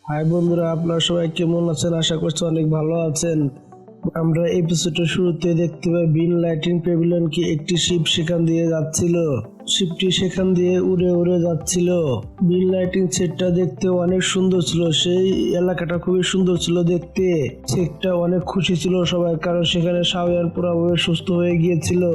High বন্ধুরা, আপনারা সবাই কেমন আছেন? আশা করছি অনেক ভালো আছেন। আমরা এপিসোডের শুরুতে দেখতে পাই বিন লাইটিং প্যাভিলিয়নকে একটি শিপ সেখান দিয়ে যাচ্ছিল। শিপটি সেখান দিয়ে উড়ে উড়ে যাচ্ছিল। বিন লাইটিং সেটটা দেখতে অনেক সুন্দর ছিল। সেই এলাকাটা খুবই সুন্দর ছিল দেখতে। সেটটা অনেক খুশি ছিল সবাই, কারণ সেখানে শাওয়ার পুরোপুরি সুস্থ হয়ে গিয়েছিল।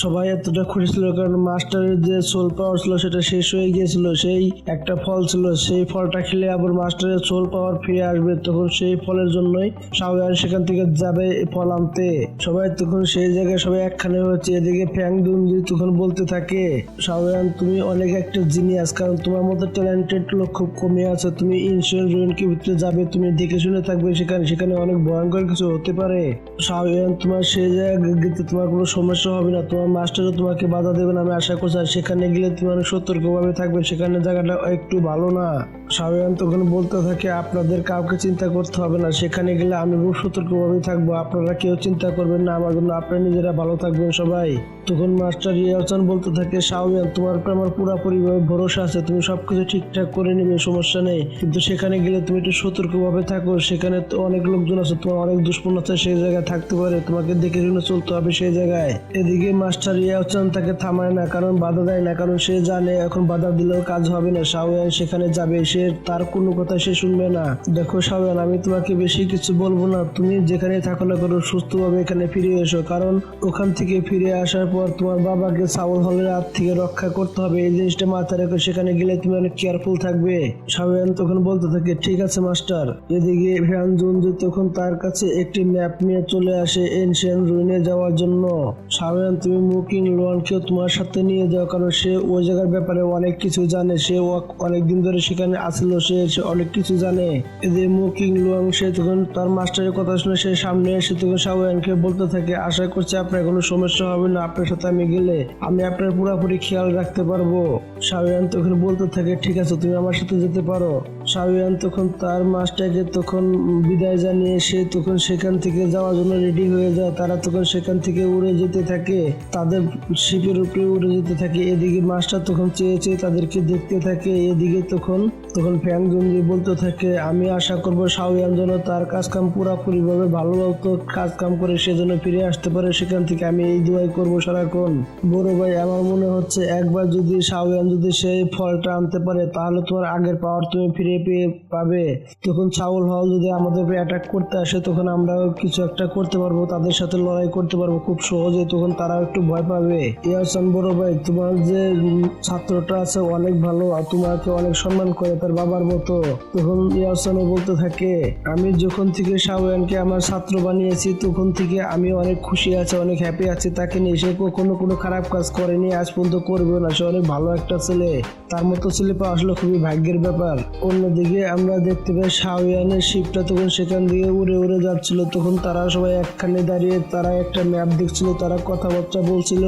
সবাই এতটা খুশি ছিল কারণ মাস্টারের যে সোল পাওয়ার ছিল সেটা শেষ হয়ে গিয়েছিল। সেই একটা ফল ছিল, সেই ফলটা খেলে আবার মাস্টারের সোল পাওয়ার ফিরে আসবে। তখন সেই ফলের জন্যই শাওয়ার সেখান থেকে যাবে ফল আনতে। সবাই তখন সেই জায়গায় সবাই একখানে হয়েছে। এদিকে ফ্যাং দুনজি তখন বলতে থাকে, শাওয়ার তুমি অনেক একটা জিনিয়াস, কারণ তোমার মতো ট্যালেন্টেড লোক খুব কমে আছে। তুমি এনশিয়েন্ট রুইনকে ভিতরে যাবে, তুমি দেখে শুনে থাকবে। সেখানে অনেক ভয়ঙ্কর কিছু হতে পারে। শাওয়ার তোমার সেই জায়গায় গেতে তোমার কোনো সমস্যা হবে না। তোমার মাস্টারও তোমাকে বাধা দেবেন আমি আশা করছি। আর সেখানে গেলে তুমি অনেক সতর্কভাবে থাকবে, সেখানে জায়গাটা একটু ভালো না। শাওয়ার তখন বলতে থাকে, আপনাদের কাউকে চিন্তা করতে হবে না, সেখানে গেলে আমি খুব সতর্কভাবে থাকবো। আপনারা কেউ চিন্তা করবেন না আমার জন্য, আপনারা নিজেরা ভালো থাকবেন সবাই। তখন মাস্টার ইয়াওচান বলতে থাকে, শাওয়ার তোমার উপর আমার পুরোপুরি ভরসা আছে, তুমি সবকিছু ঠিকঠাক করে নেবে, সমস্যা নেই। কিন্তু সেখানে গেলে তুমি একটু সতর্কভাবে থাকো। সেখানে তো অনেক লোকজন আছে, তোমার অনেক দুশ্মন আছে, সেই জায়গায় থাকতে পারে, তোমাকে দেখে শুনে চলতে হবে সেই জায়গায়। এদিকে মাস্টার ইয়াওচান তাকে থামায় না, কারণ বাধা দেয় না, কারণ সে জানে এখন বাধা দিলেও কাজ হবে না। শাওয়ার সেখানে যাবে, সে তার কোনো কথা সে শুনবে না। দেখো শাওয়ার, আমি তোমাকে বেশি কিছু বলবো না, তুমি যেখানে থাকো না করো সুস্থভাবে এখানে ফিরে এসো, কারণ ওখান থেকে ফিরে আসার পর তোমার বাবাকে সাউল হলের হাত থেকে রক্ষা করতে হবে। এই জিনিসটা মাথায় রেখো, সেখানে গেলে তুমি অনেক কেয়ারফুল থাকবে। শাওয়ার তখন বলতে থাকে, ঠিক আছে মাস্টার। এদিকে ফ্যাং দুনজি তখন তার কাছে একটি ম্যাপ নিয়ে চলে আসে এনশিয়েন্ট রুইনে যাওয়ার জন্য। শাওয়ার তুমি মুকিং লোয়ানকেও তোমার সাথে নিয়ে যাও, কারণ সে ওই জায়গার ব্যাপারে অনেক কিছু জানে। সে অনেকদিন ধরে সেখানে আসলো, সে অনেক কিছু জানে। এদের মুকিং লোয়াং সে তখন তার মাস্টারের কথা শুনে সে সামনে এসে তখন শাওয়ারকে বলতে থাকে, আশা করছি আপনার কোনো সমস্যা হবে না, আপনার সাথে আমি গেলে আমি আপনার পুরোপুরি খেয়াল রাখতে পারবো। শাওয়ার তখন বলতে থাকে, ঠিক আছে তুমি আমার সাথে যেতে পারো। শাওয়ার তখন তার মাস্টারকে তখন বিদায় জানিয়ে সে তখন সেখান থেকে যাওয়ার জন্য রেডি হয়ে যায়। তারা তখন সেখান থেকে উড়ে যেতে থাকে, তাদের শিপের উপরে উড়ে যেতে থাকে। এদিকে মাস্টার তখন চেয়ে চেয়ে তাদেরকে দেখতে থাকে। এদিকে তখন ফ্যাং দুনজি বলতে থাকে, আমি আশা করবো শাওয়ার যেন তার কাজ কাম পুরোপুরি ভাবে ভালো কাজ কাম করে সেজন্য ফিরে আসতে পারে সেখান থেকে। আমি এই দোয়াই করবো সারাক্ষণ। বড় ভাই, আমার মনে হচ্ছে একবার যদি শাওয়ার যদি সেই ফলটা আনতে পারে তাহলে তোমার আগের পাওয়ার তুমি ফিরে পাবে। তখন সাউল হল যদি আমাদের উপরে অ্যাটাক করতে আসে তখন আমরাও কিছু একটা করতে পারবো, তাদের সাথে লড়াই করতে পারবো খুব সহজে। তখন তারা একটু ভয় পাবে। ইয়াওচান বড় ভাই, তোমার যে ছাত্রটা আছে অনেক ভালো, আর তোমাকে অনেক সম্মান করে তার বাবার মতো। তখন ইয়াওচানও বলতে থাকে, আমি যখন থেকে শাওয়ারকে আমার ছাত্র বানিয়েছি তখন থেকে আমি অনেক খুশি আছি, অনেক হ্যাপি আছি তাকে নিয়ে। সে কখনো কোনো খারাপ কাজ করেনি, আজ পর্যন্ত করবে না। সে অনেক ভালো একটা ছেলে, তার মতো ছেলে পাওয়া আসলে খুবই ভাগ্যের ব্যাপার। অন্যদিকে আমরা দেখতে পাই শাওয়ারের শিপটা তখন সেখান দিয়ে উড়ে উড়ে যাচ্ছিল। তখন তারা সবাই একখানে দাঁড়িয়ে তারা একটা ম্যাপ দেখছিল, তারা কথাবার্তা বলছিল।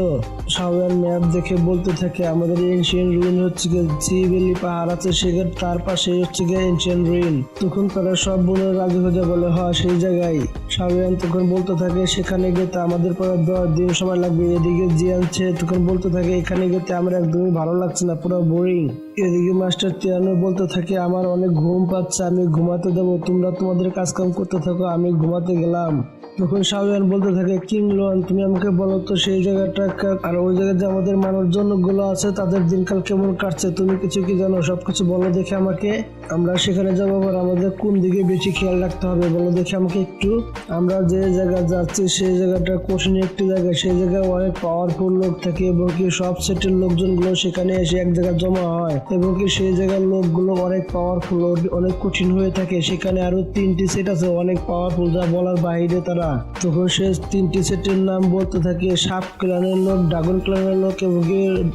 শাওয়ার ম্যাপ দেখে বলতে থাকে, আমাদের এনশিয়েন্ট রুইন হচ্ছে গিয়ে সিভেলি পাহাড় আছে, সেখানে তার পাশে হচ্ছে গিয়ে এনশিয়েন্ট রুইন। তখন তারা সব বলে রাজি হয়ে বলে, হ্যাঁ সেই জায়গায়। শাওয়ার তখন বলতে থাকে, সেখানে যেতে আমাদের পরে 10 দিন সময় লাগবে। এদিকে জিয়ানছে তখন বলতে থাকে, এখানে যেতে আমার একদমই ভালো লাগছে না, পুরো বোরিং। এদিকে মাস্টার তিয়ানো বলতে থাকে, আমার অনেক ঘুম পাচ্ছে, আমি ঘুমাতে দেবো, তোমরা তোমাদের কাজ কাম করতে থাকো, আমি ঘুমাতে গেলাম। তখন শাওয়ার বলতে থাকে, কিং লোয়ান তুমি আমাকে বলো তো সেই জায়গাটা আর ওই জায়গায় যে আমাদের মানুষজন গুলো আছে তাদের দিনকাল কেমন কাটছে, তুমি কিছু কি জানো? সবকিছু বলো দেখে আমাকে। আমরা সেখানে যাবো, আবার আমাদের কোন দিকে বেশি খেয়াল রাখতে হবে বলো দেখে আমাকে একটু। আমরা যে জায়গায় যাচ্ছি সেই জায়গাটা কঠিন একটি জায়গা, সেই জায়গায় অনেক পাওয়ারফুল লোক থাকে এবং কি সব সেটের লোকজনগুলো সেখানে এসে এক জায়গায় জমা হয় এবং কি সেই জায়গার লোকগুলো অনেক পাওয়ারফুল, অনেক কঠিন হয়ে থাকে। সেখানে আরো 3টি সেট আছে অনেক পাওয়ারফুল, যা বলার বাইরে তারা। তখন সে 3টি সেটের নাম বলতে থাকে, সাপ ক্লানের লোক, ড্রাগন ক্লানের লোক এবং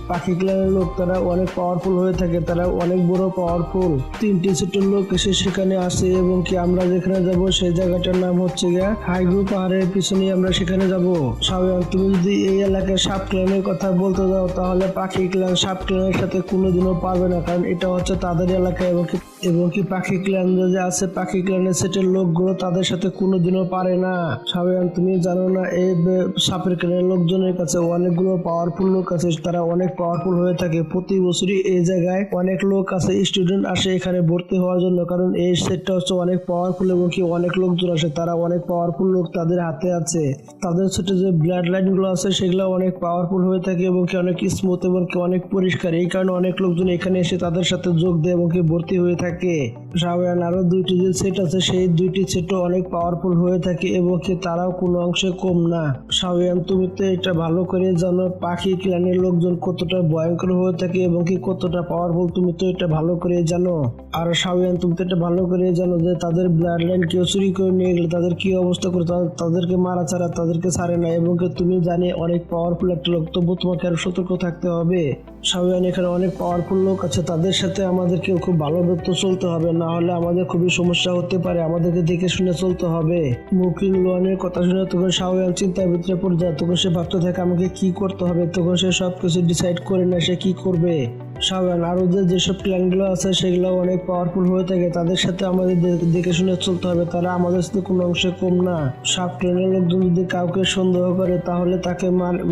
পাখি ক্লানের লোক। তারা অনেক পাওয়ারফুল হয়ে থাকে, তারা অনেক বড় পাওয়ারফুল। 3টি সেটের লোক এসে সেখানে আসে এবং কি আমরা যেখানে যাব সেই জায়গাটার নাম হচ্ছে গিয়া হাইগ্রু পাহাড়ের পিছনে আমরা সেখানে যাব। শাওয়ার তুমি যদি এই এলাকায় সাপ ক্লানের কথা বলতে যাও তাহলে পাখি ক্লান সাপ ক্লানের সাথে কোনোদিনও পারবে না, কারণ এটা হচ্ছে তাদের এলাকা এবং এবং কি পাখি ক্ল্যান যে আছে, পাখি ক্ল্যানের সেটের লোকগুলো তাদের সাথে কোনোদিনও পারে না। শাওয়ান, তুমি জানো না এই সাপের ক্ল্যানের লোকজনের কাছে অনেকগুলো পাওয়ারফুল লোক আছে, তারা অনেক পাওয়ারফুল হয়ে থাকে। প্রতি বছরই এই জায়গায় অনেক লোক আছে, স্টুডেন্ট আসে এখানে ভর্তি হওয়ার জন্য, কারণ এই সেটটা হচ্ছে অনেক পাওয়ারফুল এবং কি অনেক লোকজন আসে, তারা অনেক পাওয়ারফুল লোক তাদের হাতে আছে। তাদের সেটে যে ব্লাড লাইন গুলো আছে সেগুলো অনেক পাওয়ারফুল হয়ে থাকে এবং কি অনেক স্মুথ এবং কি অনেক পরিষ্কার। এই কারণে অনেক লোকজন এখানে এসে তাদের সাথে যোগ দেয় এবং কি ভর্তি হয়ে থাকে। শাওয়ান, আরো দুইটি যে সেট আছে সেই দুইটি সেটও অনেক পাওয়ারফুল হয়ে থাকে এবং কি তারাও কোনো অংশে কম না। শাওয়ান, তুমি তো এটা ভালো করে জানো পাখি ক্ল্যানের লোকজন কতটা ভয়ঙ্কর হয়ে থাকে এবং কি কতটা পাওয়ারফুল, তুমি তো এটা ভালো করে জানো। আর শাওয়ান, তুমি তো এটা ভালো করে জানো যে তাদের ব্লাড লাইন কেউ চুরি করে নিয়ে গেলে তাদের কি অবস্থা করে, তাদেরকে মারা ছাড়া তাদেরকে ছাড়ে না এবং কি তুমি জানি অনেক পাওয়ারফুল একটা লোক, তবু তোমাকে আরো সতর্ক থাকতে হবে। শাওয়ান, এখানে অনেক পাওয়ারফুল লোক আছে, তাদের সাথে আমাদেরকে খুব ভালোভাবে চলতে হবে, না হলে আমাদের খুবই সমস্যা হতে পারে, আমাদেরকে দেখে শুনে চলতে হবে। মুকিন লোয়ানের কথা শুনে তখন শাওয়ান চিন্তার ভিতরে পড়ে যায়। তখন সে ভাবতে থাকে আমাকে কি করতে হবে, তখন সে সবকিছু ডিসাইড করে না সে কি করবে। শাওয়ান, আরো যেসব ক্ল্যানগুলো আছে সেগুলো অনেক পাওয়ারফুল হয়ে থাকে, তাদের সাথে আমাদের দেখে শুনে চলতে হবে, তারা আমাদের সাথে কোনো অংশে কম না। সাব ক্ল্যানের লোকজন যদি কাউকে সন্দেহ করে তাহলে তাকে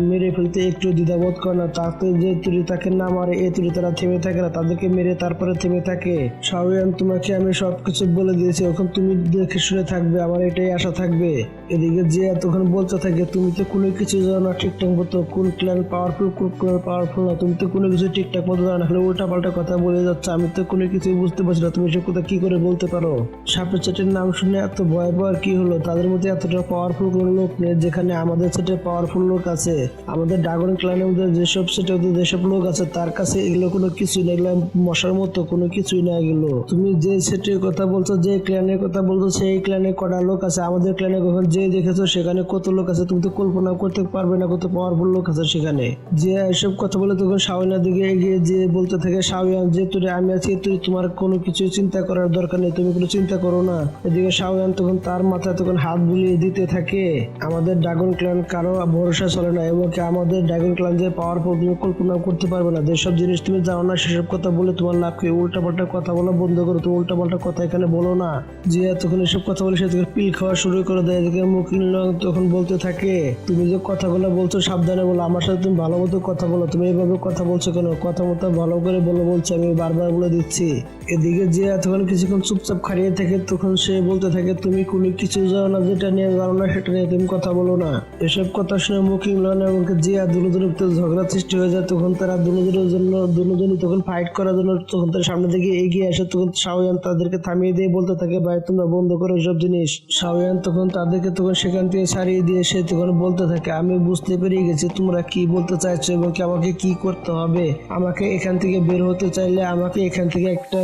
মেরে ফেলতে একটু দ্বিধাবোধ করে না, তাতে যে তুলি তাকে না মারে এ তুলি তারা থেমে থাকে না, তাদেরকে মেরে তারপরে থেমে থাকে। শাওয়ান, তোমাকে আমি সবকিছু বলে দিয়েছি, এখন তুমি দেখে শুনে থাকবে, আমার এটাই আশা থাকবে। এদিকে যে তখন বলতে থাকে তুমি তো কোনো কিছু জানো না ঠিকঠাক মতো, কোন ক্ল্যান পাওয়ারফুল কোন ক্ল্যান পাওয়ারফুল না, তুমি তো কোনো কিছু ঠিকঠাক মতো জানো না, খালি উল্টা পাল্টা কথা বলে যাচ্ছে, আমি তো কোনো কিছুই বুঝতে পারছি না, তুমি সব কথা কি করে বলতে পারো? সাপের সেটের নাম শুনে এত ভয় পাওয়ার কি হলো? তাদের মধ্যে এতটা পাওয়ারফুল কোনো লোক নেই যেখানে আমাদের সেটে পাওয়ারফুল লোক আছে। আমাদের ড্রাগন ক্ল্যানের মধ্যে যেসব সেটে যেসব লোক আছে তার কাছে এগুলো কোনো কিছুই না, এগুলো মশার মতো কোনো কিছুই না এগুলো। তুমি যে সেটের কথা বলছো, যে ক্ল্যানের কথা বলছো, সেই ক্ল্যানে কটা লোক আছে? আমাদের ক্ল্যানে কখন যে দেখেছো সেখানে কত লোক আছে তুমি তো কল্পনা করতে পারবে না কত পাওয়ারফুল লোক আছে সেখানে। যে এসব কথা বলে তখন শাওয়ানের দিকে এগিয়ে যে বলতে থাকে শাওয়ান, যে তুই আমি আছি, তুই তোমার কোনো কিছু চিন্তা করার দরকার নেই, তুমি কোনো চিন্তা করো না। এদিকে শাওয়ান তখন তার মাথায় তখন হাত বুলিয়ে দিতে থাকে। আমাদের ড্রাগন ক্ল্যান কারো ভরসা চলে না এবং আমাদের ড্রাগন ক্ল্যান যে পাওয়ারফুল তুমি কল্পনা করতে পারবে না। যেসব জিনিস তুমি জানো না সেসব কথা বলে তোমার লাভ কি? উল্টা পাল্টা কথা বলা বন্ধ করো, তুমি উল্টা পাল্টা কথা এখানে বলো না। যে তখন এসব কথা বলে সে তখন পিল খাওয়া শুরু করে দেয়। এদিকে মুকিন তখন বলতে থাকে তুমি যে কথাগুলো বলছো সাবধানে বলো, আমার সাথে তুমি ভালো মতো কথা বলো, তুমি এইভাবে কথা বলছো কেন? কথা মতো ভালো করে বলো বলছি, আমি বারবার বলে দিচ্ছি। এদিকে যে তখন কিছুক্ষণ চুপচাপ খাড়িয়ে থাকে, তখন সে বলতে থাকে তুমি কোনো কিছু জানো না, যেটা নিয়ে জানো না সেটা নিয়ে তুমি কথা বলো না। এসব কথা শুনে মুকিন এবং জিয়া দুজনের ভিতরে ঝগড়া সৃষ্টি হয়ে যায়। তখন তারা দুজনই তখন ফাইট করার জন্য তখন তার সামনে দিকে এগিয়ে আসে। তখন শাওয়ান তাদেরকে থামিয়ে দিয়ে বলতে থাকে ভাই তোমরা বন্ধ করো সব জিনিস। শাওয়ান তখন তাদেরকে তখন সেখান থেকে ছাড়িয়ে দিয়ে সে তখন বলতে থাকে আমি বুঝতে পেরে গেছি তোমরা কি বলতে চাইছো এবং কি আমাকে কি করতে হবে। আমাকে এখান থেকে বের হতে চাইলে আমাকে এখান থেকে একটা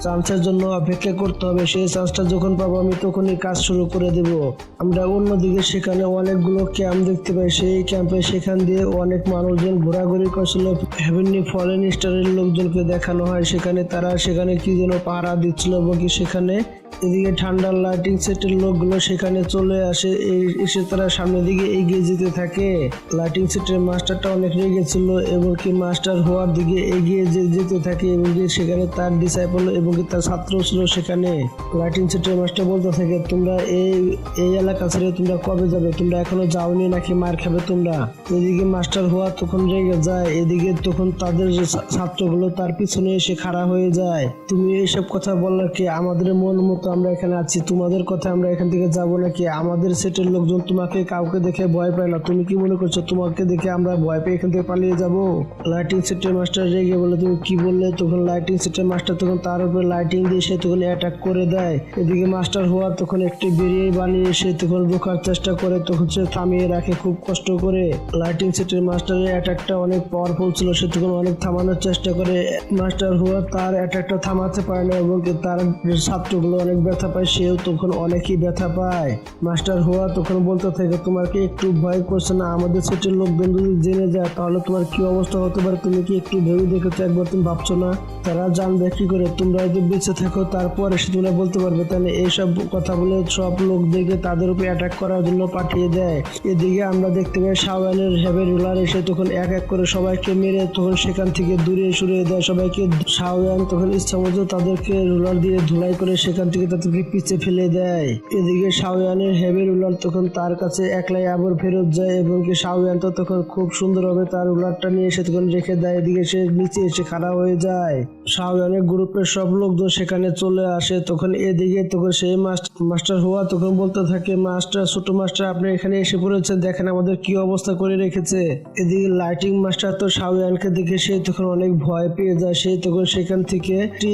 চান্সের জন্য অপেক্ষা করতে হবে, সেই চান্সটা যখন পাবো আমি তখনই কাজ শুরু করে দেব। আমরা অন্যদিকে সেখানে অনেকগুলো ক্যাম্প দেখতে পাই, সেই ক্যাম্পে সেখান দিয়ে অনেক মানুষজন ঘোরাঘুরি করছিল। হেভেনলি ফরেন স্টারের লোকজনকে দেখানো হয় সেখানে, তারা সেখানে কি যেন পাহারা দিচ্ছিল এবং কি সেখানে এদিকে ঠান্ডার লাইটিং সেটের লোকগুলো সেখানে চলে আসে, এসে তারা সামনের দিকে এগিয়ে যেতে থাকে। লাইটিং সেটের মাস্টারটা অনেক রেগে ছিল এবং কি মাস্টার হওয়ার দিকে এগিয়ে যেতে থাকে এবং কি সেখানে তার ডিসাইপল এবং কি তার ছাত্র ছিল সেখানে। লাইটিং সেটের মাস্টার বলতে থাকে তোমরা এই এলাকা ছেড়ে তোমরা কবে যাবে, তোমরা এখনো যাওনি নাকি মার খাবে তোমরা। এদিকে মাস্টার হওয়া তখন রেগে যায়, এদিকে তখন তাদের ছাত্রগুলো তার পিছনে এসে খাড়া হয়ে যায়। তুমি এইসব কথা বললে কি? আমাদের মন মতো আমরা এখানে আছি, তোমাদের কথা আমরা এখান থেকে যাব নাকি? আমাদের সেটের লোকজন তোমাকে কাউকে দেখে ভয় পায় না, তুমি কি মনে করছো তোমাকে দেখে আমরা ভয় পেয়ে এখান থেকে পালিয়ে যাব? লাইটিং সেটের মাস্টার রেগে বলে তুমি কি বললে? তখন লাইটিং সেটের মাস্টার তখন তার উপরে লাইটিং দিয়ে সে তখন অ্যাটাক করে দেয়। এদিকে মাস্টার হওয়ার তখন একটি বেরিয়ে বানিয়ে সে তখন রোখার চেষ্টা করে, তখন সে থামিয়ে রাখে খুব কষ্ট করে। লাইটিং সেটের মাস্টারের অ্যাটাকটা অনেক পাওয়ারফুল ছিল, সে তখন অনেক থামানোর চেষ্টা করে। মাস্টার হওয়া তার অ্যাটাকটা থামাতে পারে না এবং তার ছাত্রগুলো অনেক ব্যথা পায়, সেও তখন অনেকই ব্যথা পায়। মাস্টার হওয়া তখন বলতে থাকে তোমার কি একটু ভয় করছে না? আমাদের সেটের লোকজন যদি জেনে যায় তাহলে তোমার কি অবস্থা হতে পারে, তুমি কি একটু ভেবে দেখেছো একবার? তুমি ভাবছো না তারা জানবে কি করে? তোমরা যদি বেঁচে থাকো তারপরে সে তোমরা বলতে পারবে, তাহলে এইসব কথা বলে সব লোকদেরকে তাদের উপর অ্যাটাক করার জন্য পাঠিয়ে দেয়। এদিকে আমরা দেখতে পাই শাওয়ানের হেভি রুলার এসে তখন এক এক করে সবাইকে মেরে তখন সেখান থেকে দূরে সরিয়ে দেয় সবাইকে। শাওয়ান তখন ইচ্ছা মতো তাদেরকে রুলার দিয়ে ধুলাই করে সেখান থেকে তাদেরকে পিছে ফেলে দেয়। এদিকে শাওয়ানের হেভি রুলার তখন তার কাছে একলাই আবার ফেরত যায় এবং কি শাওয়ান তো তখন খুব সুন্দরভাবে তার রুলারটা নিয়ে সে তখন রেখে দেয়। এদিকে সে নিচে এসে খাড়া হয়ে যায়। শাওয়ানের গ্রুপের সব লোকজন সেখানে চলে আসে। তখন এদিকে তখন সেই মাস্টার হওয়া তখন বলতে থাকে, মাস্টার, ছোট মাস্টার, আপনি এখানে এসে পড়েছেন, দেখেন আমাদের কি অবস্থা করে রেখেছে। এদিকে লাইটিং মাস্টার তো শাওয়ানকে দেখে সে তখন অনেক ভয় পেয়ে যায়। সে তখন সেখান থেকে একটি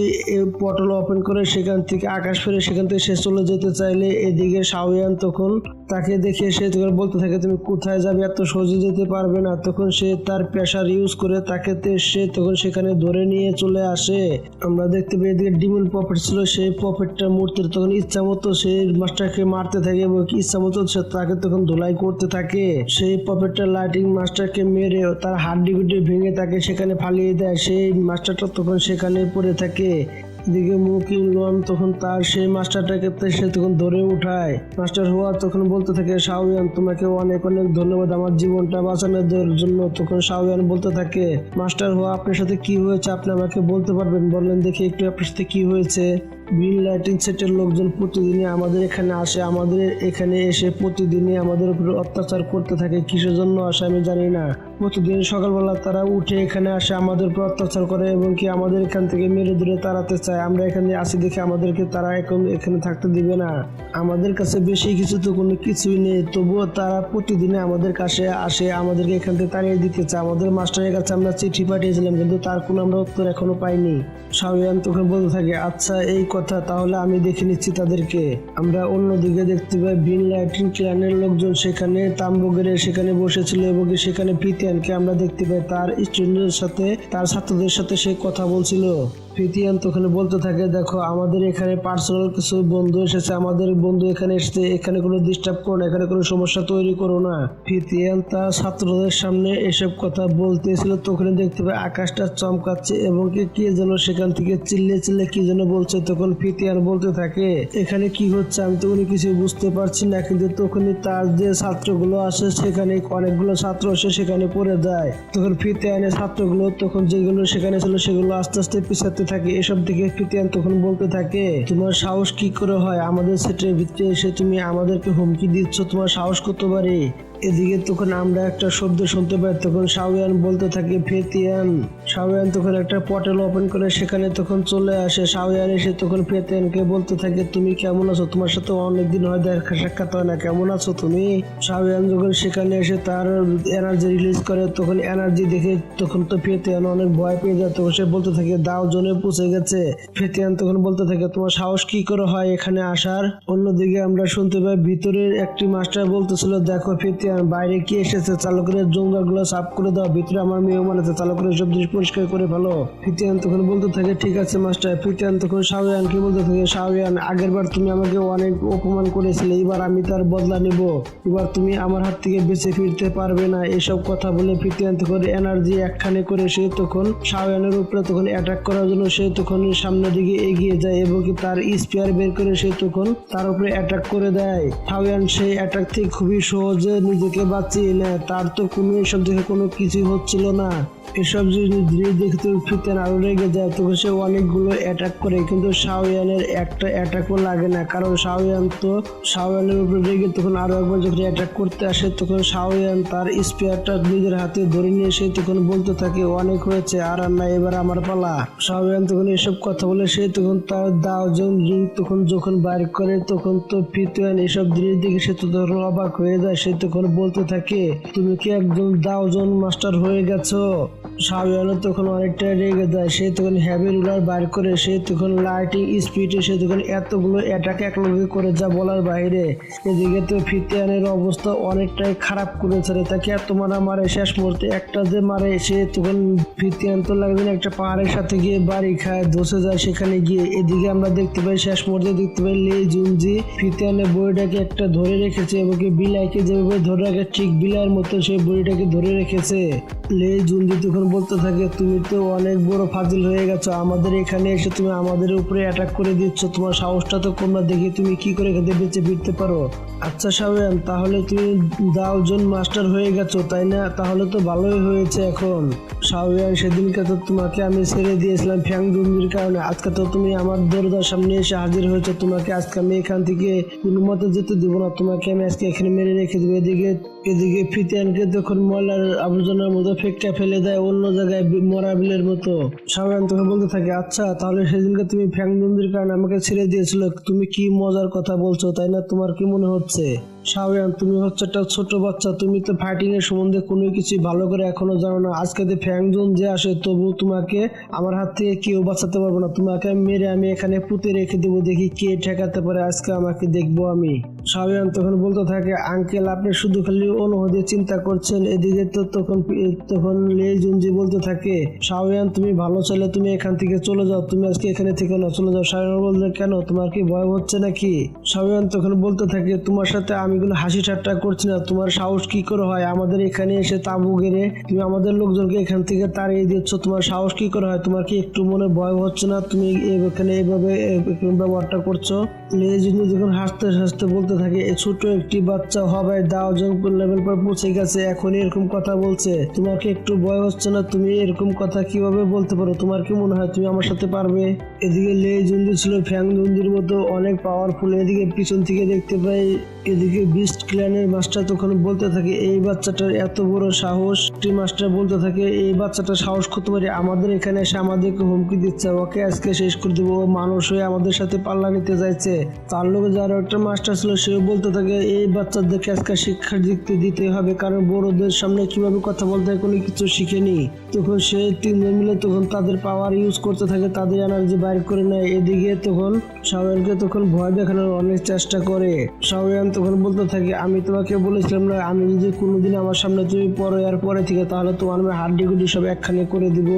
পটল ওপেন করে সেখান থেকে আকাশ ফেরে সেখান থেকে সে চলে যেতে চাইলে এদিকে শাওয়ান তখন তাকে দেখে সে তখন বলতে থাকে, তুমি কোথায় যাবে, এত সহজে যেতে পারবে না। তখন সে তার প্রেসার ইউজ করে তাকে সে তখন সেখানে ধরে নিয়ে চলে আসে। আমরা দেখতে পাই এদিকে ডিমন পপেট ছিল, সেই পপেটটা মূর্তির তখন ইচ্ছা মতো সেই মাস্টারকে মারতে থাকে এবং ইচ্ছা মতো সে তাকে তখন ধুলাই করতে থাকে। সেই পপেটটা লাইটিং মাস্টারকে মেরে তার হাড্ডি গুড্ডি ভেঙে তাকে সেখানে ফালিয়ে দেয়। সেই মাস্টারটা তখন সেখানে পড়ে থাকে। এদিকে মুকিম লোন তখন তার সেই মাস্টারটাকে সে তখন ধরে উঠায়। মাস্টার হওয়া তখন বলতে থাকে, শাওয়ান, তোমাকে অনেক অনেক ধন্যবাদ আমার জীবনটা বাঁচানোর জন্য। তখন শাওয়ান বলতে থাকে, মাস্টার হওয়া, আপনার সাথে কি হয়েছে আপনি আমাকে বলতে পারবেন? বললেন দেখি একটু আপনার সাথে কি হয়েছে। গ্রিন লাইটিং সেটের লোকজন প্রতিদিনই আমাদের এখানে আসে, আমাদের এখানে এসে প্রতিদিনই আমাদের উপর অত্যাচার করতে থাকে। কিসের জন্য আসে আমি জানি না। প্রতিদিন সকালবেলা তারা উঠে এখানে আসে, আমাদের উপর অত্যাচার করে এবং কি আমাদের এখান থেকে মেরে ধরে তাড়াতে চায়। আমরা এখানে আসি দেখে আমাদেরকে তারা এখন এখানে থাকতে দিবে না। আমাদের কাছে বেশি কিছু তো কোনো কিছুই নেই, তবুও তারা প্রতিদিনে আমাদের কাছে আসে, আমাদেরকে এখান থেকে তাড়িয়ে দিতে চায়। আমাদের মাস্টারের কাছে আমরা চিঠি পাঠিয়েছিলাম, কিন্তু তার কোনো আমরা উত্তর এখনো পাইনি। শাওয়ান তখন বলতে থাকে, আচ্ছা এই কথা, তাহলে আমি দেখে নিচ্ছি তাদেরকে। আমরা অন্যদিকে দেখতে পাই গ্রিন লাইটিং ক্ল্যানের লোকজন সেখানে তাম্বু গেড়ে সেখানে বসেছিল এবং সেখানে ফিতিয়ানকে আমরা দেখতে পাই তার স্টুডেন্টের সাথে, তার ছাত্রদের সাথে সে কথা বলছিল। ফিতিয়ান তখন বলতে থাকে, দেখো আমাদের এখানে পার্সোনাল কিছু বন্ধু এসেছে, আমাদের বন্ধু এখানে এসেছে, এখানে কোনো ডিস্টার্ব করো না, এখানে কোনো সমস্যা তৈরি করো না। ফিতিয়ান তার ছাত্রদের সামনে এসব কথা বলতেছিল। তখন দেখতে পাই আকাশটা চমকাচ্ছে এবং কি যেন সেখান থেকে চিল্লে চিল্লে কি যেন বলছে। তখন ফিতিয়ান বলতে থাকে, এখানে কি হচ্ছে আমি তো কোনো কিছু বুঝতে পারছি না। কিন্তু তখনই তার যে ছাত্রগুলো আসে সেখানে অনেকগুলো ছাত্র এসে সেখানে পড়ে যায়। তখন ফিতিয়ানের ছাত্রগুলো তখন যেগুলো সেখানে ছিল সেগুলো আস্তে আস্তে পিছাতে থাকে। এসব দিকে ফিতিয়ান তখন বলতে থাকে, তোমার সাহস কি করে হয় আমাদের সেটের ভিতরে এসে তুমি আমাদেরকে হুমকি দিচ্ছ, তোমার সাহস কত পারে? এদিকে তখন আমরা একটা শব্দ শুনতে পাই। তখন শাওয়ান বলতে থাকে, ফিতিয়ান। শাওয়ান তখন একটা পটেল ওপেন করে সেখানে তখন চলে আসে। শাওয়ান এসে তখন ফিতিয়ানকে বলতে থাকে, তুমি কেমন আছো? তোমার সাথে অনেকদিন হয় দেখা সাক্ষাৎ হয় না, কেমন আছো তুমি? শাওয়ান যখন সেখানে এসে তার এনার্জি রিলিজ করে, তখন এনার্জি দেখে তখন তো ফিতিয়ান অনেক ভয় পেয়ে যায়। তখন সে বলতে থাকে, দাও জনে পৌঁছে গেছে। ফিতিয়ান তখন বলতে থাকে, তোমার সাহস কি করে হয় এখানে আসার? অন্যদিকে আমরা শুনতে পাই ভিতরের একটি মাস্টার বলতেছিল, দেখো ফিতিয়ান, বাইরে কি এসেছে, চালু করে জঙ্গলগুলো সাফ করে দাও, ভিতরে আমার মেহমান আছে, চালু করে সব জিনিস পরিষ্কার করে ফেলো। ফিতিয়ান তখন বলতে থাকে, ঠিক আছে মাস্টার। ফিতিয়ান তখন শাওয়ানকে বলতে থাকে, শাওয়ান, আগের বার তুমি আমাকে অনেক অপমান করেছিলে, এবার আমি তার বদলা নিব, এবার তুমি আমার হাত থেকে বেঁচে ফিরতে পারবে না। এসব কথা বলে ফিতিয়ান তখন এনার্জি একখানে করে সে তখন শাওয়ানের উপরে তখন অ্যাটাক করার জন্য সে তখন সামনের দিকে এগিয়ে যায় এবং কি তার স্পিয়ার বের করে সে তখন তার উপরে অ্যাটাক করে দেয়। শাওয়ান সেই অ্যাটাক থেকে খুবই সহজে নিজেকে বাঁচিয়ে নেয়, তার তো কোনো এসব দেখে কোনো কিছুই হচ্ছিল না। এসব জিনিস দেখতে ফিতিয়ান আরো রেগে যায়। তখন সে অনেকগুলো অ্যাটাক করে, কিন্তু শাওয়ানের একটা অ্যাটাকও লাগে না, কারণ শাওয়ান তো শাওয়ানের উপরে রেগে তখন আরো একবার যখন অ্যাটাক করতে আসে তখন শাওয়ান তার স্পিয়ারটা নিজের হাতে ধরে নিয়ে সে তখন বলতে থাকে, অনেক হয়েছে, আর না, এবার আমার পালা। শাওয়ান তখন এসব কথা বলে সে তখন তার দাওজন রিং তখন যখন বাইর করে, তখন তো ফিতিয়ান এসব জিনিস দেখে সে তো তখন অবাক হয়ে যায়। সে তখন বলতে থাকে, তুমি কি একজন দাওজন মাস্টার হয়ে গেছো? শাওয়ানও তখন অনেকটা রেগে যায়। সে তখন হেভি রুলার বাইর করে সে তখন লাইটিং স্পিডে সে তখন এতগুলো অ্যাটাক একলগে করে যা বলার বাইরে। এদিকে তো ফিতিয়ানের অবস্থা অনেকটাই খারাপ করেছে, তাকে এত মারে শেষ মুহূর্তে একটা যে মারে সে তখন ফিতিয়ান তো লাগবে একটা পাহাড়ের সাথে গিয়ে বাড়ি খায়, ধসে যায় সেখানে গিয়ে। এদিকে আমরা দেখতে পাই শেষ মুহূর্তে দেখতে পাই লে জুনজি ফিতিয়ানের বইটাকে একটা ধরে রেখেছে এবং বিলাইকে যেভাবে ধরে রাখে ঠিক বিলাইয়ের মতো সেই বইটাকে ধরে রেখেছে। লে জুনজি তখন তখন বলতে থাকে, তুমি তো অনেক বড় ফাজিল হয়ে গেছো, আমাদের এখানে এসে তুমি আমাদের উপরে অ্যাটাক করে দিচ্ছ, তোমার সাহসটা তো কম না, দেখি তুমি কি করে এখান থেকে বেঁচে ফিরতে পারো। আচ্ছা শাওয়ান, তাহলে তুমি দাওজন মাস্টার হয়ে গেছো তাই না? তাহলে তো ভালোই হয়েছে। এখন শাওয়ান, সেদিনকে তো তোমাকে আমি ছেড়ে দিয়েছিলাম ফ্যাংদুন্দির কারণে, আজকে তো তুমি আমার দরজার সামনে এসে হাজির হয়েছো, তোমাকে আজকে আমি এখান থেকে কোনো মতে যেতে দেবো না, তোমাকে আমি আজকে এখানে মেরে রেখে দেবো। এদিকে ফিতিয়ানকে তখন ময়লার আবর্জনার মতো ফেটকা ফেলে দেয় অন্য জায়গায় মরা বিলের মতো। শাওয়ান তখন বলতে থাকে, আচ্ছা তাহলে সেদিনকে তুমি ফ্যাংদুন্দির কারণে আমাকে ছেড়ে দিয়েছিল, তুমি কি মজার কথা বলছো তাই না? তোমার কি মনে হচ্ছে? শাওয়ান, তুমি হচ্ছে একটা ছোট বাচ্চা, তুমি তো ফাইটিং এর সম্বন্ধে কোনো কিছু ভালো করে এখনো জানো না। আজকে যে ফ্যাংজুন যে আসে, তবু তোমাকে আমার হাত থেকে কেউ বাঁচাতে পারবো না, তোমাকে মেরে আমি এখানে পুঁতে রেখে দেবো, দেখি কে ঠেকাতে পারে আজকে আমাকে, দেখবো আমি। শাওয়ান তখন বলতে থাকে, আঙ্কেল আপনি শুধু খালি অনুভূতি চিন্তা করছেন। এদিকে তো তখন লে জুনজি বলতে থাকে, শাওয়ান তুমি ভালো চাইলে তুমি এখান থেকে চলে যাও, তুমি আজকে এখানে থেকে না, চলে যাও। শাওয়ান বলতে, কেন, তোমার কি ভয় হচ্ছে নাকি? শাওয়ান তখন বলতে থাকে, তোমার সাথে আমি কোনো হাসি ঠাট্টা করছি না, তোমার সাহস কি করে হয় আমাদের এখানে এসে তাঁবু গেড়ে তুমি আমাদের লোকজনকে এখান থেকে তাড়িয়ে দিচ্ছ, তোমার সাহস কি করে হয়? তোমার কি একটু মনে ভয় হচ্ছে না? তুমি এখানে এইভাবে ব্যবহারটা করছো। লে জুনজি যখন হাসতে হাসতে বলতে থাকে, ছোট একটি বাচ্চা হবে দাওজন লেভেল পর পৌঁছে গেছে, এখন এরকম কথা বলছে, তোমার কি একটু ভয় হচ্ছে না? তুমি এরকম কথা কিভাবে বলতে পারো? তোমার কি মনে হয় তুমি আমার সাথে পারবে? এদিকে লে জুনজি ছিল ফ্যাংদুন্দির মতো অনেক পাওয়ারফুল। এদিকে পিছন থেকে দেখতে পাই, এদিকে বিস্ট ক্ল্যানের মাস্টার তখন বলতে থাকে, এই বাচ্চাটার এত বড় সাহস। মাস্টার বলতে থাকে, এই বাচ্চাটার সাহস কত পারে, আমাদের এখানে এসে আমাদেরকে হুমকি দিচ্ছে, ওকে আজকে শেষ করে দেবো, ও মানুষ হয়ে আমাদের সাথে পাল্লা নিতে চাইছে। তার লোক যারা একটা মাস্টার ছিল সেও বলতে থাকে, এই বাচ্চাদেরকে আজকে শিক্ষা দিতে হবে, কারণ বড়দের সামনে কিভাবে কথা বলতে হয় কোনো কিছু শিখেনি। তখন সে তিনজন মিলে তখন তাদের পাওয়ার ইউজ করতে থাকে, তাদের এনার্জি বাইর করে নেয়। এদিকে তখন শাওয়ানকে তখন ভয় দেখানোর অনেক চেষ্টা করে। শাওয়ান তখন বলতে থাকে, আমি তোমাকে বলেছিলাম না, আমি যদি কোনোদিন আমার সামনে তুমি পরে আর পরে থেকে, তাহলে তোমার আমি হাড্ডি গুড্ডি সব একখানে করে দিব।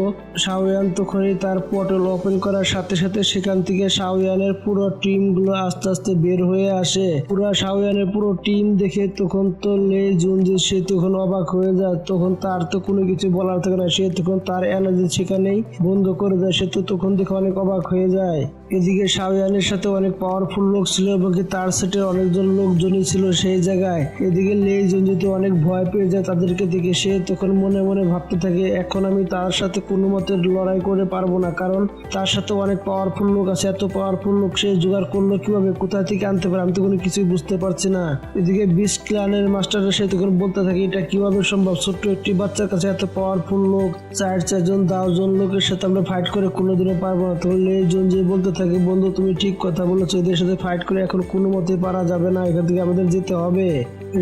শাওয়ান তখনই তার পোর্টাল ওপেন করার সাথে সাথে সেখান থেকে শাওয়ানের পুরো টিম গুলো আস্তে আস্তে বের হয়ে আসে। পুরো শাওয়ানের পুরো টিম দেখে তখন তো লে জুনজি সে তখন অবাক হয়ে যায়, তখন তার তো কোনো কিছু বলার থাকে না, সে তখন তার এনার্জি সেখানেই বন্ধ করে দেয়, সে তো তখন দেখে অনেক অবাক হয়ে যায়। এদিকে শাওয়ানের সাথে অনেক পাওয়ারফুল লোক ছিল এবং তার সেটে অনেকজন লোকজনই ছিল সেই জায়গায়। এদিকে লে জুনজি তো অনেক ভয় পেয়ে যায় তাদেরকে দেখে, সে তখন মনে মনে ভাবতে থাকে, এখন আমি তার সাথে কোনো মতে লড়াই করে পারবো না, কারণ তার সাথে অনেক পাওয়ারফুল লোক আছে, এত পাওয়ারফুল লোক সে জোগাড় করলো কিভাবে, কোথা থেকে আনতে পারে, আমি তো কোনো কিছুই বুঝতে পারছি না। এদিকে বিস্ট ক্ল্যানের মাস্টার সে তখন বলতে থাকে, এটা কিভাবে সম্ভব, ছোট্ট একটি বাচ্চার কাছে এত পাওয়ারফুল লোক, চারজন 10 লোকের সাথে আমরা ফাইট করে কোনোদিনও পারবো না। তখন লে জুনজি বলতে থাকে, বন্ধু তুমি ঠিক কথা বলেছো, এদের সাথে ফাইট করে এখন কোনো মতে পারা যাবে না, এখান থেকে আমাদের যেতে হবে।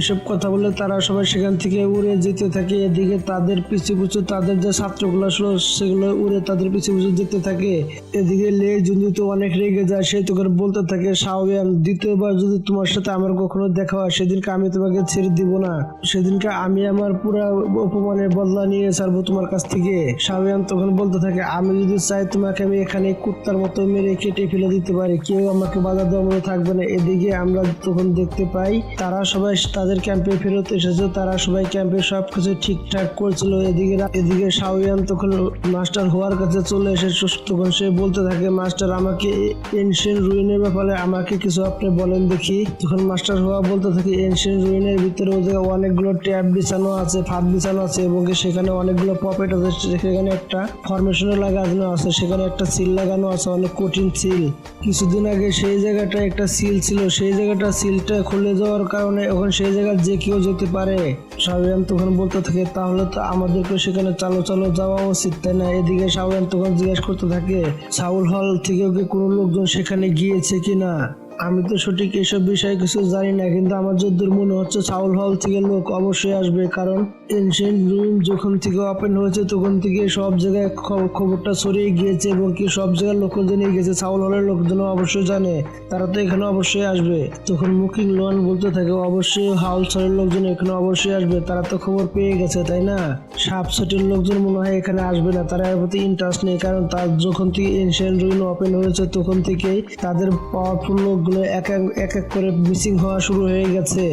এসব কথা বলে তারা সবাই সেখান থেকে উড়ে যেতে থাকে। এদিকে তাদের পিছু পিছু তাদের যে ছাত্রগুলো ছিল সেগুলো উড়ে তাদের পিছু পিছু যেতে থাকে। এদিকে লে জুনজি তো অনেক রেগে যায়, সে তখন বলতে থাকে, শাওয়ান দ্বিতীয়বার যদি তোমার সাথে আমার কখনো দেখা হয় সেদিনকে আমি তোমাকে ছেড়ে দিব না, সেদিনকে আমি আমার পুরো অপমানের বদলা নিয়ে ছাড়বো তোমার কাছ থেকে। শাওয়ান তখন বলতে থাকে, আমি যদি চাই তোমাকে আমি এখানে কুত্তার মতো মেরে কেটে ফেলে দিতে পারি, কেউ আমাকে বাধা দেওয়ার মতো থাকবে না। এদিকে আমরা তখন দেখতে পাই তারা সবাই তাদের ক্যাম্পে ফেরত এসেছে, তারা সবাই ক্যাম্পে সবকিছু ঠিকঠাক করছিল। এদিকে শাওয়ান তখন মাস্টার হওয়ার কাছে চলে এসে তখন সে বলতে থাকে, মাস্টার আমাকে এনশিয়েন্ট রুইনের ব্যাপারে আমাকে কিছু আপনি বলেন দেখি। তখন মাস্টার হওয়া বলতে থাকে, এনশিয়েন্ট রুইনের ভিতরে অনেকগুলো ট্যাব বিছানো আছে, ফাঁদ বিছানো আছে এবং সেখানে অনেকগুলো পকেট আছে, সেখানে একটা ফরমেশনে লাগানো আছে, সেখানে একটা সিল লাগানো আছে, অনেক কঠিন সিল। কিছুদিন আগে সেই জায়গাটা একটা সিল ছিল, সেই জায়গাটা সিলটা খুলে যাওয়ার কারণে এখন সেই জায়গায় যে কেউ যেতে পারে। শাওয়ান তখন বলতে থাকে, তাহলে তো আমাদেরকে সেখানে চালো যাওয়া উচিত তাই না? এদিকে শাওয়ান তখন জিজ্ঞেস করতে থাকে, সাউল হল থেকেও কি কোনো লোকজন সেখানে গিয়েছে কিনা? আমি তো সঠিক এসব বিষয়ে কিছু জানি না, কিন্তু আমার যদ্দূর মনে হচ্ছে সাউল হল থেকে লোক অবশ্যই আসবে, কারণ এনশিয়েন্ট রুইন যখন থেকে ওপেন হয়েছে তখন থেকে সব জায়গায় খবরটা ছড়িয়ে গিয়েছে এবং কি সব জায়গায় লোকজন জেনে গেছে, সাউল হলের লোকজন অবশ্যই জানে, তারা তো এখানে অবশ্যই আসবে। তখন মুকিং লোয়ান বলতে থাকে, অবশ্যই হাউল ছড়ের লোকজন এখানে অবশ্যই আসবে, তারা তো খবর পেয়ে গেছে তাই না? সাপ সেটের লোকজন মনে হয় এখানে আসবে না, তারা এর প্রতি ইন্টারেস্ট নেই, কারণ তার যখন থেকে এনশিয়েন্ট রুইন ওপেন হয়েছে তখন থেকেই তাদের পাওয়ারফুল লোক লোকগুলো এক এক করে মিসিং হওয়া শুরু হয়ে গেছে।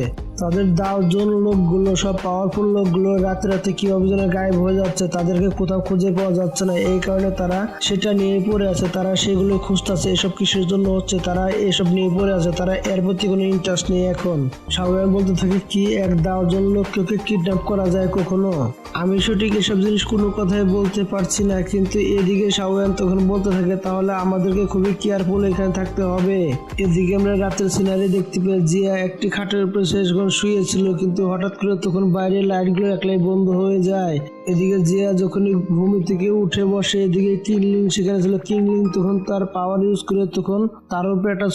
তাদের 10 জন লোকগুলো, সব পাওয়ারফুল লোকগুলো রাতে রাতে কিভাবে যেন গায়েব হয়ে যাচ্ছে, তাদেরকে কোথাও খুঁজে পাওয়া যাচ্ছে না। এই কারণে তারা সেটা নিয়ে পড়ে আছে, তারা সেগুলো খুঁজতেছে। এসব কিসের জন্য হচ্ছে, তারা এসব নিয়ে পড়ে আছে, তারা এর প্রতি কোনো ইন্টারেস্ট নেই। এখন শাওয়ান বলতে থাকে কি 10 জন লোককে কিডন্যাপ করা যায় কখনো? আমি সঠিক এসব জিনিস কোনো কথাই বলতে পারছি না, কিন্তু এদিকে শাওয়ান তখন বলতে থাকে তাহলে আমাদেরকে খুবই কেয়ারফুল এখানে থাকতে হবে। এদিকে আমরা রাতের সিনারি দেখতে পাই, জিয়া একটি খাটের উপরে শেষক্ষণ শুয়েছিল, কিন্তু হঠাৎ করে তখন বাইরের লাইটগুলো একলাই বন্ধ হয়ে যায়। এদিকে জিয়া যখনই ভূমি থেকে উঠে বসে, এদিকে কিংলিং সেখানে ছিল। কিংলিং তখন তার পাওয়ার ইউজ করে তখন তার উপরে একটা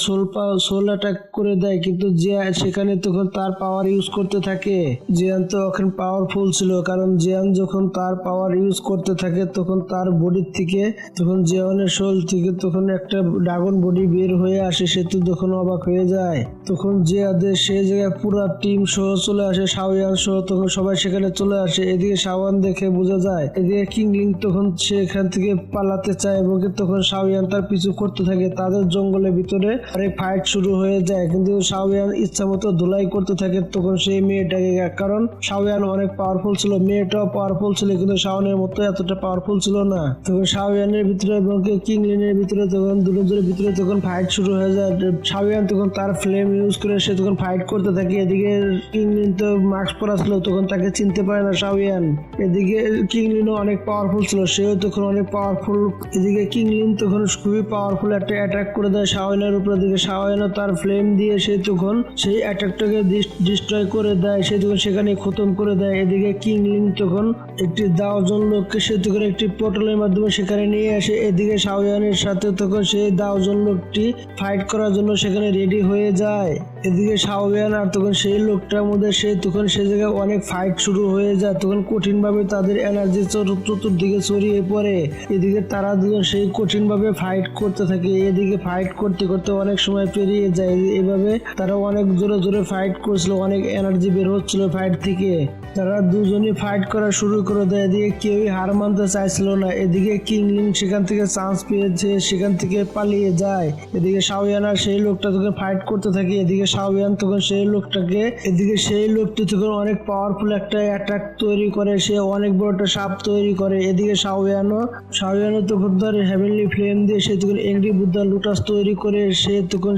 সোল অ্যাটাক করে দেয়, কিন্তু জিয়া সেখানে তখন তার পাওয়ার ইউজ করতে থাকে। জিয়ান তো এখন পাওয়ারফুল ছিল, কারণ জিয়ান যখন তার পাওয়ার ইউজ করতে থাকে তখন তার বডির থেকে তখন জিয়ানের সোল থেকে তখন একটা ড্রাগন বডি বের হয়ে আসে। সে তো তখন অবাক হয়ে যায়। তখন জিয়াদের সেই জায়গায় পুরা টিম সহ চলে আসে, শাওয়ান সহ তখন সবাই সেখানে চলে আসে। এদিকে শাওয়ান দেখে বোঝা যায়, এদিকে কিংলিং তখন সেখান থেকে পালাতে চায় এবং তখন শাওয়ান তার পিছু করতে থাকে। তাদের জঙ্গলের ভিতরে অনেক ফাইট শুরু হয়ে যায়, কিন্তু শাওয়ান ইচ্ছা মতো ধুলাই করতে থাকে তখন সেই মেয়েটাকে, কারণ শাওয়ান অনেক পাওয়ারফুল ছিল। মেয়েটাও পাওয়ারফুল ছিল, কিন্তু শাওয়ানের মতো এতটা পাওয়ারফুল ছিল না। তখন শাওয়ানের ভিতরে এবং কিংলিনের ভিতরে তখন দুজনের ভিতরে তখন ফাইট শুরু হয়ে যায়। শাওয়ান তখন তার ফ্লেম ইউজ করে সে তখন ফাইট করতে থাকে। এদিকে কিংলিন তো মাস্ক পরা ছিল, তখন তাকে চিনতে পারে না শাওয়ান। এদিকে কিংলিনও অনেক পাওয়ারফুল ছিল, সেও তখন অনেক পাওয়ারফুল। এদিকে কিংলিন তখন খুবই পাওয়ারফুল একটা অ্যাটাক করে দেয় শাওয়ানের উপরে। দিকে শাওয়ানও তার ফ্লেম দিয়ে সে তখন সেই অ্যাটাকটাকে ডিস্ট্রয় করে দেয়, সে তখন সেখানে খতম করে দেয়। এদিকে কিংলিন তখন একটি 10 জন লোককে সে তখন একটি পোর্টালের মাধ্যমে সেখানে নিয়ে আসে। এদিকে শাওয়ানের সাথে তখন সেই 10 জন লোকটি ফাইট করার জন্য সেখানে রেডি হয়ে যায়। এদিকে শাওয়ান আর তখন সেই লোকটার মধ্যে সে তখন সে জায়গায় অনেক ফাইট শুরু হয়ে যায়। তখন কঠিন ভাবে তাদের এনার্জি চতুর্দিকে ছড়িয়ে পড়ে। এদিকে তারা দুজন সেই কঠিন ভাবে ফাইট করতে থাকে। এদিকে ফাইট করতে করতে অনেক সময় পেরিয়ে যায়। এভাবে তারা অনেক জোরে জোরে ফাইট করছিল, অনেক এনার্জি বের হচ্ছিল ফাইট থেকে। তারা দুজনই ফাইট করা শুরু করে দেয়। এদিকে কেউই হার মানতে চাইছিল না। এদিকে কিংলিং সেখান থেকে চান্স পেয়েছে, সেখান থেকে পালিয়ে যায়। এদিকে শাওয়ান আর সেই লোকটা তখন ফাইট করতে থাকে। এদিকে শাওয়ান তখন সেই লোকটাকে, এদিকে সেই লোকটি তখন অনেক পাওয়ারফুল একটা অ্যাটাক তৈরি করে, সে অনেক বড় একটা সাপ তৈরি করে। এদিকে শাওয়ানও তখন তার হেভেনলি ফ্লেম দিয়ে সে তখন এংরি বুদ্ধা লোটাস তৈরি করে। সে তখন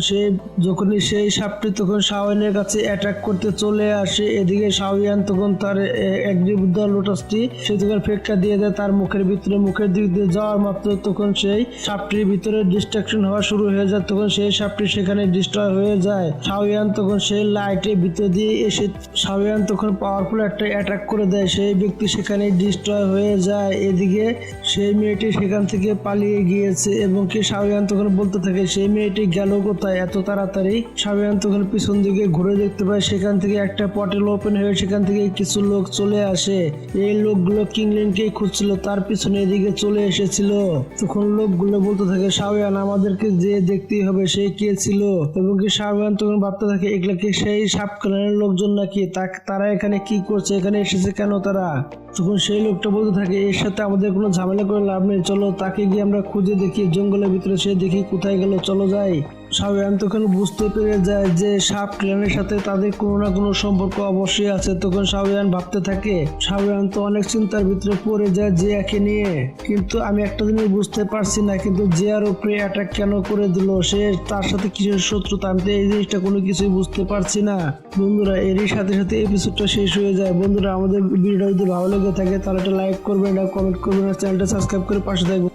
যখনই সেই সাপটি তখন শাওয়ানের কাছে অ্যাটাক করতে চলে আসে, এদিকে শাওয়ান তখন তার এংরি বুদ্ধা লোটাসটি সে তখন ফেক্কা দিয়ে দেয় তার মুখের ভিতরে। মুখের দিক দিয়ে যাওয়ার মাত্র তখন সেই সাপটির ভিতরে ডিস্ট্রাকশন হওয়া শুরু হয়ে যায়। তখন সেই সাপটি সেখানে ডিস্ট্রয় হয়ে যায়। শাওয়ান তখন সেই লাইটের ভিতর দিয়ে এসে শাওয়ান তখন পাওয়ারফুল একটা অ্যাটাক করে দেয়, সেই ব্যক্তি সেখানে ডিস্ট্রয় হয়ে যায়। এদিকে সেই মেয়েটি সেখান থেকে পালিয়ে গিয়েছে এবং কি শাওয়ান তখন বলতে থাকে সেই মেয়েটি গেল কোথায় এত তাড়াতাড়ি। শাওয়ান তখন পিছন দিকে ঘুরে দেখতে পায় সেখান থেকে একটা পটেল ওপেন হয়ে সেখান থেকে কিছু লোক চলে আসে। এই লোকগুলো কিংলিনকে খুঁজছিল, তার পিছনে এদিকে চলে এসেছিল। তখন লোকগুলো বলতে থাকে শাওয়ান আমাদেরকে যে দেখতেই হবে সে কে ছিল, এবং কি শাওয়ান তখন ভাবতে থাকে এগুলা কি সেই সাপ কালারের লোকজন নাকি, তারা এখানে কি করছে, এখানে এসেছে কেন তারা। তখন সেই লোকটা বলতে থাকে এর সাথে আমাদের কোনো ঝামেলা করে লাভ নেই, চলো তাকে গিয়ে আমরা খুঁজে দেখি জঙ্গলের ভিতরে, সে দেখি কোথায় গেল, চলো যাই। শাওয়ান তখন বুঝতে পেরে যায় যে সাপ ক্ল্যানের সাথে তাদের কোনো না কোনো সম্পর্ক অবশ্যই আছে। তখন শাওয়ান ভাবতে থাকে, শাওয়ান তো অনেক চিন্তার ভিতরে পড়ে যায় জিয়াকে নিয়ে। কিন্তু আমি একটা জিনিস বুঝতে পারছি না, কিন্তু জিয়ার উপরে অ্যাটাক কেন করে দিল, সে তার সাথে কিসের শত্রুতা, আমি তো এই জিনিসটা কোনো কিছুই বুঝতে পারছি না। বন্ধুরা এরই সাথে সাথে এপিসোডটা শেষ হয়ে যায়। বন্ধুরা আমাদের ভিডিওটা যদি ভালো লেগে থাকে তাহলে একটা লাইক করবেন, কমেন্ট করবেন, চ্যানেলটা সাবস্ক্রাইব করে পাশে থাকবেন।